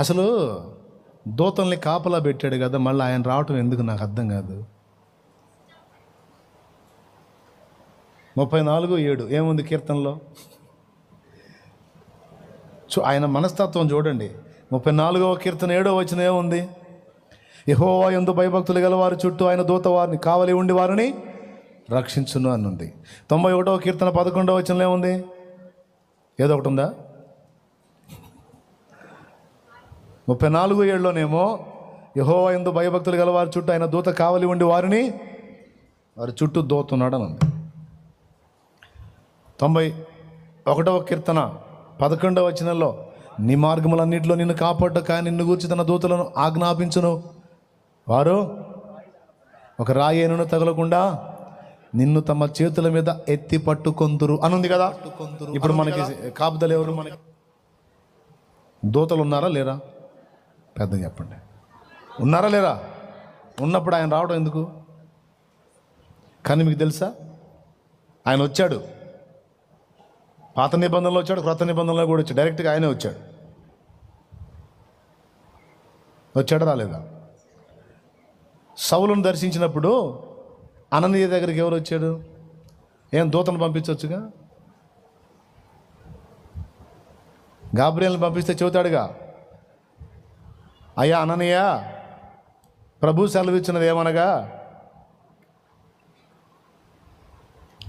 అసలు దూతల్ని కాపలా పెట్టాడు కదా, మళ్ళీ ఆయన రావటం ఎందుకు నాకు అర్థం కాదు. 34:7 ఏముంది కీర్తనలో? ఆయన మనస్తత్వం చూడండి. 34వ కీర్తన 7వ వచనం ఏముంది? యెహోవా యందు భయభక్తులు గలవారి చుట్టూ ఆయన దూత వారిని కావలి ఉండి వారిని రక్షించును అని ఉంది. 91వ కీర్తన 11వ వచనంలో ఏముంది? ఏదో ఒకటి ఉందా? 34:7లోనేమో యెహోవా యందు భయభక్తులు గలవారి చుట్టూ ఆయన దూత కావలి ఉండి వారి చుట్టూ దూతున్నాడు అని ఉంది. 91వ కీర్తన 11వ వచనంలో నీ మార్గములన్నింటిలో నిన్ను కాపాడక నిన్ను గూర్చి తన దూతలను ఆజ్ఞాపించును, వారు ఒక రాయేనును తగలకుండా నిన్ను తమ చేతుల మీద ఎత్తి పట్టుకొందురు అని ఉంది కదా. ఇప్పుడు మనకి కాపుదలు ఎవరు? మనకి దూతలు ఉన్నారా లేరా? పెద్దగా చెప్పండి. ఉన్నారా లేరా? ఉన్నప్పుడు ఆయన రావడం ఎందుకు? కానీ మీకు తెలుసా, ఆయన వచ్చాడు. పాత నిబంధనలో వచ్చాడు, క్రొత్త నిబంధనలో కూడా వచ్చాడు. డైరెక్ట్గా ఆయనే వచ్చాడు. వచ్చాడా రాలేదా? సౌలును దర్శించినప్పుడు అననీయ దగ్గరికి ఎవరు వచ్చాడు? ఏం దూతను పంపించవచ్చుగా? గాబ్రియల్ని పంపిస్తే చెబుతాడుగా, అయ్యా అననీయ, ప్రభు సెలవిచ్చినది ఏమనగా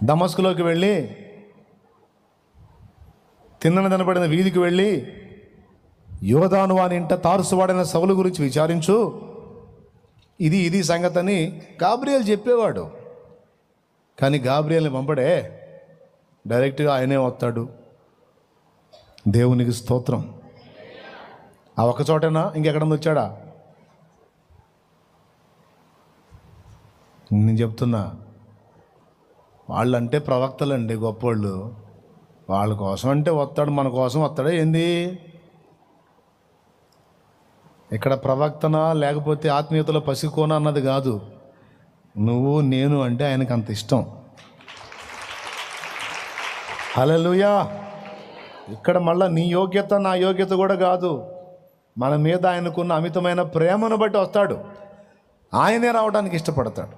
దమస్కులోకి వెళ్ళి తిన్నన కనబడిన వీధికి వెళ్ళి యోధాను వాని ఇంట తారుసువాడైన సౌలు గురించి విచారించు, ఇది సంగతి అని గాబ్రియల్ చెప్పేవాడు. కానీ గాబ్రియల్ని పంపడే, డైరెక్ట్గా ఆయనే వస్తాడు. దేవునికి స్తోత్రం. ఆ ఒక్క చోటేనా? ఇంకెక్కడన్నా వచ్చాడా? నేను చెప్తున్నా, వాళ్ళంటే ప్రవక్తలండి గొప్పోళ్ళు. వాళ్ళ కోసం అంటే వస్తాడు, మన కోసం వస్తాడా ఏంది? ఇక్కడ ప్రవక్తన లేకపోతే ఆత్మీయతలో పసికోన అన్నది కాదు. నువ్వు నేను అంటే ఆయనకు అంత ఇష్టం. హల్లెలూయా. ఇక్కడ మళ్ళీ నీ యోగ్యత నా యోగ్యత కూడా కాదు, మన మీద ఆయనకున్న అమితమైన ప్రేమను బట్టి వస్తాడు. ఆయనే రావడానికి ఇష్టపడతాడు.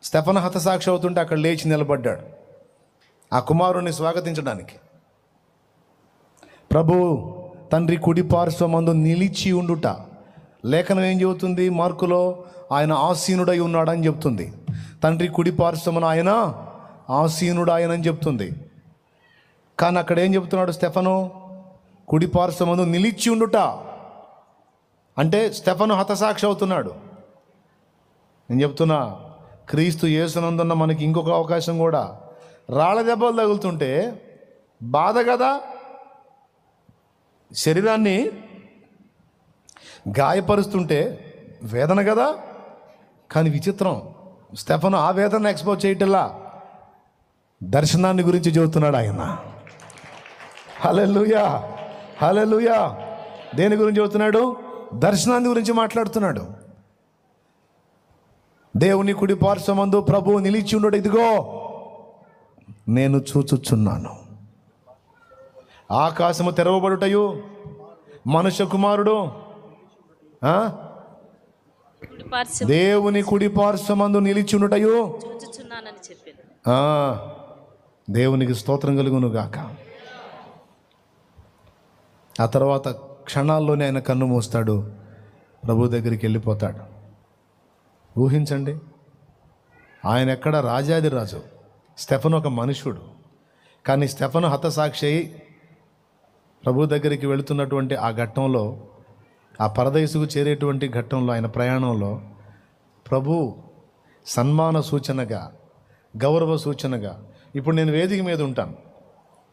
స్టెఫను హతసాక్షి అవుతుంటే అక్కడ లేచి నిలబడ్డాడు ఆ కుమారుణ్ణి స్వాగతించడానికి. ప్రభు తండ్రి కుడి పార్శ్వమందు నిలిచి ఉండుట లేఖనం ఏం చెబుతుంది? మార్కులో ఆయన ఆసీనుడై ఉన్నాడని చెప్తుంది. తండ్రి కుడి పార్శ్వమున ఆయన ఆసీనుడు ఆయనని చెప్తుంది. కానీ అక్కడ ఏం చెప్తున్నాడు? స్టెఫను కుడి పార్శ్వమందు నిలిచి ఉండుట అంటే స్టెఫను హతసాక్షి అవుతున్నాడు. నేను చెప్తున్నా, క్రీస్తు యేసునందున్న మనకి ఇంకొక అవకాశం కూడా. రాళ్ళ దెబ్బలు తగులుతుంటే బాధ కదా, శరీరాన్ని గాయపరుస్తుంటే వేదన కదా. కానీ విచిత్రం, స్టెఫను ఆ వేదన ఎక్స్పోజ్ చేయటల్లా దర్శనాన్ని గురించి చెబుతున్నాడు ఆయన. హల్లెలూయా, హల్లెలూయా. దేని గురించి చెబుతున్నాడు? దర్శనాన్ని గురించి మాట్లాడుతున్నాడు. దేవుని కుడి పార్శ్వమందు ప్రభువు నిలిచి ఉన్నాడు. ఇదిగో నేను చూచుచున్నాను. ఆకాశము తెరవబడుటయు మనుష్య కుమారుడు దేవుని కుడి పార్శ్వమందు నిలిచి ఉండుటయు దేవునికి స్తోత్రం కలుగును గాక. ఆ తర్వాత క్షణాల్లోనే ఆయన కన్ను మూస్తాడు, ప్రభు దగ్గరికి వెళ్ళిపోతాడు. ఊహించండి, ఆయన ఎక్కడ రాజాది రాజు, స్టెఫను ఒక మనుషుడు. కానీ స్టెఫను హతసాక్షి అయి ప్రభు దగ్గరికి వెళుతున్నటువంటి ఆ ఘట్టంలో, ఆ పరదైసుకు చేరేటువంటి ఘట్టంలో, ఆయన ప్రయాణంలో ప్రభు సన్మాన సూచనగా, గౌరవ సూచనగా, ఇప్పుడు నేను వేదిక మీద ఉంటాను,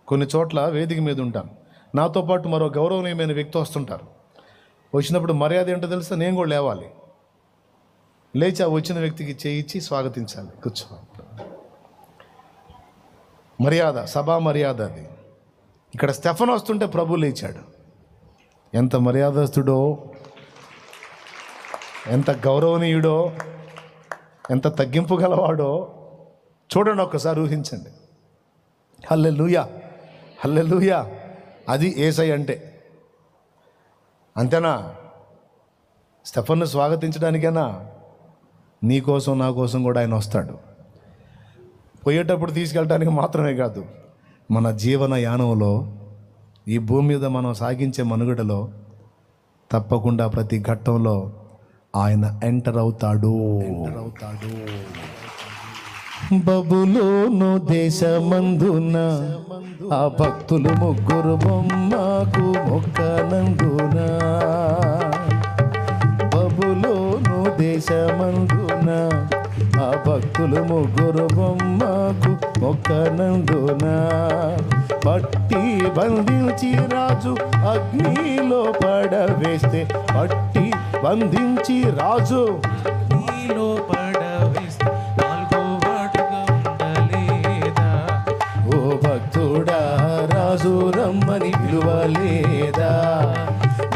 కొన్ని చోట్ల వేదిక మీద ఉంటాను, నాతో పాటు మరో గౌరవనీయమైన వ్యక్తి వస్తుంటారు. వచ్చినప్పుడు మర్యాద ఏంటో తెలుసా? నేను కూడా లేవాలి, లేచి ఆ వచ్చిన వ్యక్తికి చేయించి స్వాగతించాలి, కూర్చో. మర్యాద, సభా మర్యాద అది. ఇక్కడ స్టెఫను వస్తుంటే ప్రభు లేచాడు. ఎంత మర్యాదస్తుడో, ఎంత గౌరవనీయుడో, ఎంత తగ్గింపు గలవాడో చూడండి, ఒక్కసారి ఊహించండి. హల్లెలూయా, హల్లెలూయా. అది యేసయ్య అంటే. అంతేనా? స్టెఫన్ను స్వాగతించడానికేనా? నీ కోసం నా కోసం కూడా ఆయన వస్తాడు. పోయేటప్పుడు తీసుకెళ్ళడానికి మాత్రమే కాదు, మన జీవన యానంలో ఈ భూమి మీద మనం సాగించే మనుగడలో తప్పకుండా ప్రతి ఘట్టంలో ఆయన ఎంటర్ అవుతాడు. బబులోను దేశమందున ఆ భక్తులు ముగ్గురు బొమ్మకు మొక్కనందున, బబులోను దేశమందున ఆ భక్తులు ముగ్గురు బొమ్మకు మొక్కనందున, పట్టి బంధించి రాజు అగ్నిలో పడవేస్తే, పట్టి బంధించి రాజు అగ్నిలో పడవేస్తే నాలుగో వాటిగా ఉండలేదా? ఓ భక్తుడా రాజు రమ్మని పిలువలేదా?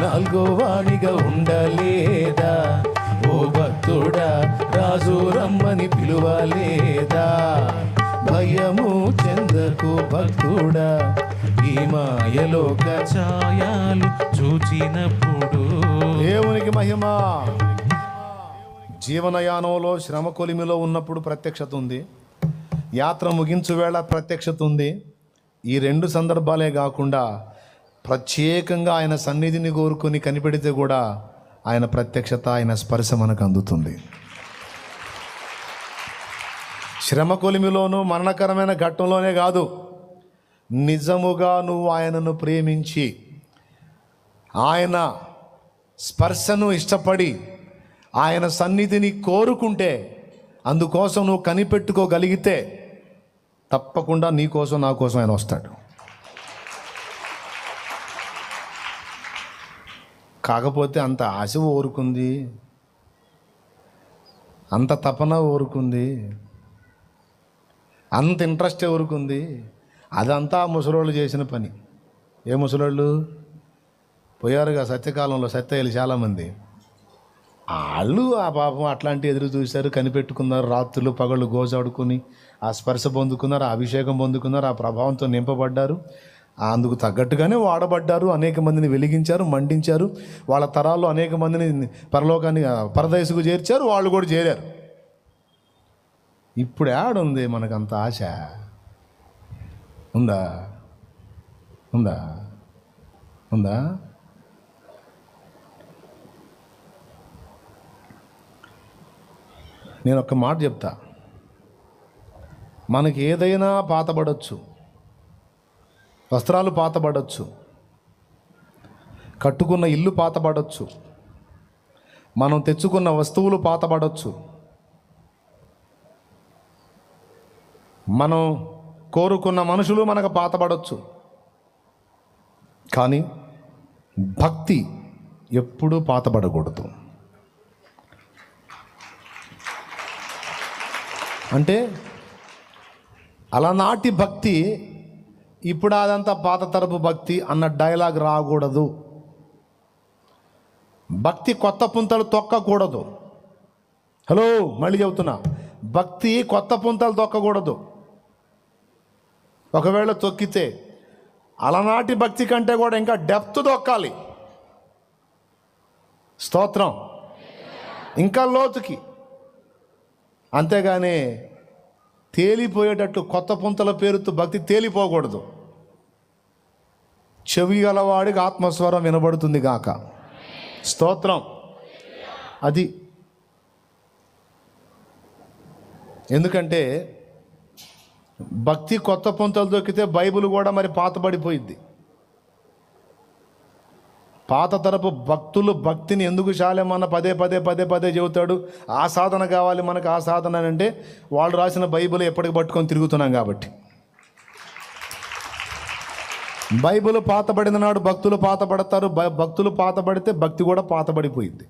నాలుగో వాణిగా ఉండలేదా? ఓ భక్తుడా రాజు రమ్మని పిలువలేదా? భయము చెందకు భక్తుడా, ఈ మాయలోక ఛాయాలు చూచినప్పుడు. దేవునికి మహిమ. జీవనయానంలో శ్రమ కొలిమిలో ఉన్నప్పుడు ప్రత్యక్షత ఉంది, యాత్ర ముగించు వేళ ప్రత్యక్షత ఉంది. ఈ రెండు సందర్భాలే కాకుండా ప్రత్యేకంగా ఆయన సన్నిధిని కోరుకొని కనిపెడితే కూడా ఆయన ప్రత్యక్షత, ఆయన స్పర్శ మనకు అందుతుంది. శ్రమ కొలిమిలోనూ మరణకరమైన ఘట్టంలోనే కాదు, నిజముగా నువ్వు ఆయనను ప్రేమించి ఆయన స్పర్శను ఇష్టపడి ఆయన సన్నిధిని కోరుకుంటే, అందుకోసం నువ్వు కనిపెట్టుకోగలిగితే తప్పకుండా నీ కోసం నా కోసం ఆయన వస్తాడు. కాకపోతే అంత ఆశ ఊరుకుంది, అంత తపన ఊరుకుంది, అంత ఇంట్రెస్ట్ ఊరుకుంది. అదంతా ముసలోళ్ళు చేసిన పని. ఏ ముసలోళ్ళు పోయారుగా సత్యకాలంలో, సత్యయ్యలు చాలామంది. వాళ్ళు ఆ పాపం అట్లాంటి ఎదురు చూశారు, కనిపెట్టుకున్నారు, రాత్రులు పగళ్ళు గోజాడుకుని ఆ స్పర్శ పొందుకున్నారు, ఆ అభిషేకం పొందుకున్నారు, ఆ ప్రభావంతో నింపబడ్డారు, అందుకు తగ్గట్టుగానే వాడబడ్డారు. అనేక మందిని వెలిగించారు, మండించారు. వాళ్ళ తరాల్లో అనేక మందిని పరలోకాన్ని పరదేశకు చేర్చారు, వాళ్ళు కూడా చేరారు. ఇప్పుడు ఏడుంది మనకంత ఆశ? ఉందా? ఉందా? ఉందా? నేను ఒక్క మాట చెప్తా, మనకి ఏదైనా పాతబడచ్చు, వస్త్రాలు పాతబడచ్చు, కట్టుకున్న ఇల్లు పాతబడచ్చు, మనం తెచ్చుకున్న వస్తువులు పాతబడచ్చు, మనం కోరుకున్న మనుషులు మనకు పాతబడచ్చు. కానీ భక్తి ఎప్పుడూ పాతబడకూడదు. అంటే అలనాటి భక్తి ఇప్పుడు అదంతా పాత తరపు భక్తి అన్న డైలాగ్ రాకూడదు. భక్తి కొత్త పుంతలు తొక్కకూడదు. హలో, మళ్ళీ చెబుతున్నా, భక్తి కొత్త పుంతలు తొక్కకూడదు. ఒకవేళ తొక్కితే అలనాటి భక్తి కంటే కూడా ఇంకా డెప్త్ తొక్కాలి. స్తోత్రం. ఇంకా లోతుకి. అంతేగాని తేలిపోయేటట్టు కొత్త పుంతల పేరుతో భక్తి తేలిపోకూడదు. చెవి గలవాడికి ఆత్మస్వరం వినబడుతుంది గాక. స్తోత్రం. అది ఎందుకంటే భక్తి కొత్త పుంతలు దొక్కితే బైబిల్ కూడా మరి పాతబడిపోయిద్ది. పాత తరపు భక్తులు భక్తిని ఎందుకు శాలేమన్న పదే పదే పదే పదే చెబుతాడు. ఆ సాధన కావాలి మనకు, ఆ సాధన అంటే వాళ్ళు రాసిన బైబిల్ ఎప్పటికి పట్టుకొని తిరుగుతున్నాం కాబట్టి. బైబిల్ పాతబడిన నాడు భక్తులు పాతబడతారు. భక్తులు పాతబడితే భక్తి కూడా పాతబడిపోయింది.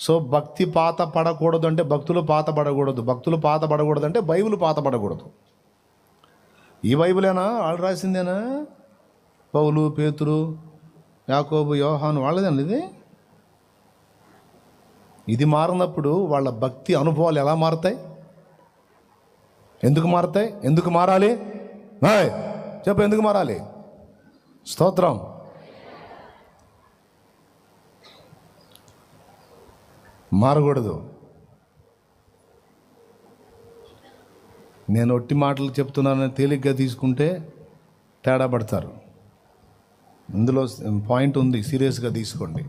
సో భక్తి పాత పడకూడదు అంటే భక్తులు పాతబడకూడదు. భక్తులు పాతబడకూడదు అంటే బైబిల్ పాతబడకూడదు. ఈ బైబిలేనా వాళ్ళు రాసిందేనా? పౌలు, పేతురు, యాకోబు, యోహాను వాళ్ళదండి ఇది. ఇది మారినప్పుడు వాళ్ళ భక్తి అనుభవాలు ఎలా మారుతాయి? ఎందుకు మారుతాయి? ఎందుకు మారాలి? చెప్పు, ఎందుకు మారాలి? స్తోత్రం. మారకూడదు. నేను ఒట్టి మాటలు చెప్తున్నానని తేలిగ్గా తీసుకుంటే తేడా పడతారు. ఇందులో పాయింట్ ఉంది, సీరియస్గా తీసుకోండి.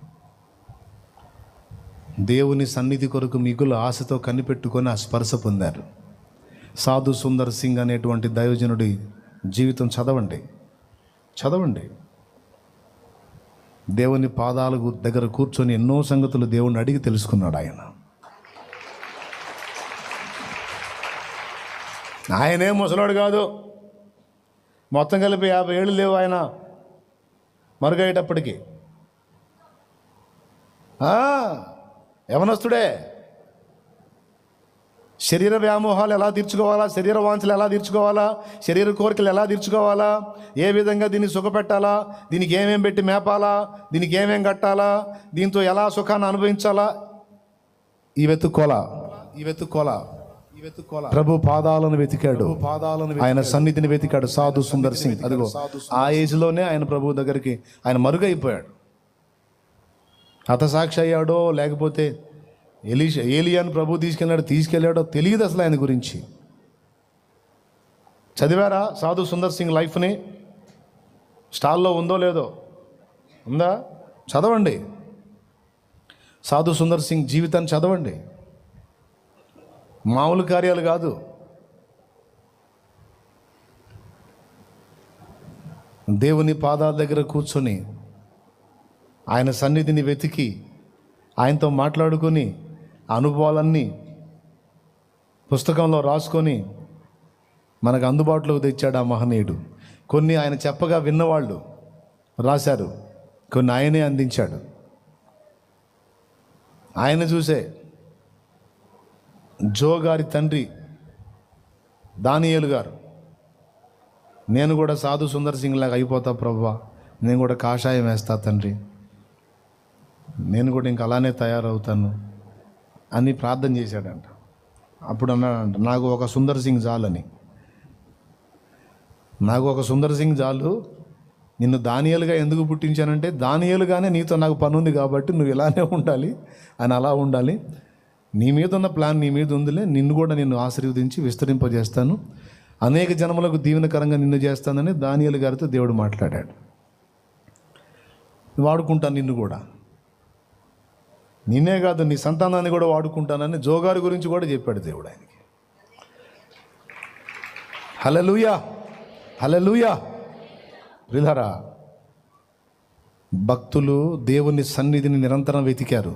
దేవుని సన్నిధి కొరకు మిగులు ఆశతో కనిపెట్టుకొని ఆ స్పర్శ పొందారు. సాధు సుందర్ సింగ్ అనేటువంటి దైవజనుడి జీవితం చదవండి. దేవుని పాదాల దగ్గర కూర్చొని ఎన్నో సంగతులు దేవుణ్ణి అడిగి తెలుసుకున్నాడు ఆయన. ఆయనే ముసలాడు కాదు, మొత్తం కలిపి 50 ఏళ్ళు లేవు ఆయన మరుగయ్యేటప్పటికి. యవనస్తుడే. శరీర వ్యామోహాలు ఎలా తీర్చుకోవాలా, శరీర వాంఛలు ఎలా తీర్చుకోవాలా, శరీర కోరికలు ఎలా తీర్చుకోవాలా, ఏ విధంగా దీన్ని సుఖపెట్టాలా, దీనికి ఏమేం పెట్టి మేపాలా, దీనికి ఏమేం కట్టాలా, దీంతో ఎలా సుఖాన్ని అనుభవించాలా, ఈ వెతుక్కోలా. ప్రభు పాదాలను వెతికాడు, ఆయన సన్నిధిని వెతికాడు సాధు సుందర్ సింగ్. అదిగో ఆ ఏజ్లోనే ఆయన ప్రభు దగ్గరికి ఆయన మరుగైపోయాడు. హతసాక్షి అయ్యాడో లేకపోతే ఏలియాను ప్రభు తీసుకెళ్ళాడో తెలియదు అసలు ఆయన గురించి. చదివారా సాధు సుందర్ సింగ్ లైఫ్ని? స్టాల్లో ఉందో లేదో, ఉందా? చదవండి. సాధు సుందర్ సింగ్ జీవితాన్ని చదవండి. మామూలు కార్యాలు కాదు. దేవుని పాదాల దగ్గర కూర్చొని ఆయన సన్నిధిని వెతికి ఆయనతో మాట్లాడుకొని అనుభవాలన్నీ పుస్తకంలో రాసుకొని మనకు అందుబాటులోకి తెచ్చాడు ఆ మహనీయుడు. కొన్ని ఆయన చెప్పగా విన్నవాళ్ళు రాశారు, కొన్ని ఆయనే అందించాడు. ఆయన చూసే జో గారి తండ్రి దానియేలు గారు, నేను కూడా సాధు సుందర్ సింగ్ లాగా అయిపోతా ప్రభువా, నేను కూడా కాషాయం వేస్తా తండ్రి, నేను కూడా ఇంక అలానే తయారవుతాను అని ప్రార్థన చేశాడంట. అప్పుడు అన్నాడంట, నాకు ఒక సుందర్ సింగ్ చాలని, నాకు ఒక సుందర్ సింగ్ చాలు. నిన్ను దానియేలుగా ఎందుకు పుట్టించానంటే దానియేలుగానే నీతో నాకు పని ఉంది కాబట్టి నువ్వు ఇలానే ఉండాలి, అని అలా ఉండాలి. నీ మీద ఉన్న ప్లాన్ నీ మీద ఉందిలే, నిన్ను కూడా నిన్ను ఆశీర్వదించి విస్తరింపజేస్తాను, అనేక జన్మలకు దీవెనకరంగా నిన్ను చేస్తానని దానియేలు గారితో దేవుడు మాట్లాడాడు. వాడుకుంటాను నిన్ను కూడా, నిన్నే కాదు నీ సంతానాన్ని కూడా వాడుకుంటానని జోగారి గురించి కూడా చెప్పాడు దేవుడు ఆయనకి. హల్లెలూయా, హల్లెలూయా. ప్రియులారా, భక్తులు దేవుని సన్నిధిని నిరంతరం వెతికారు.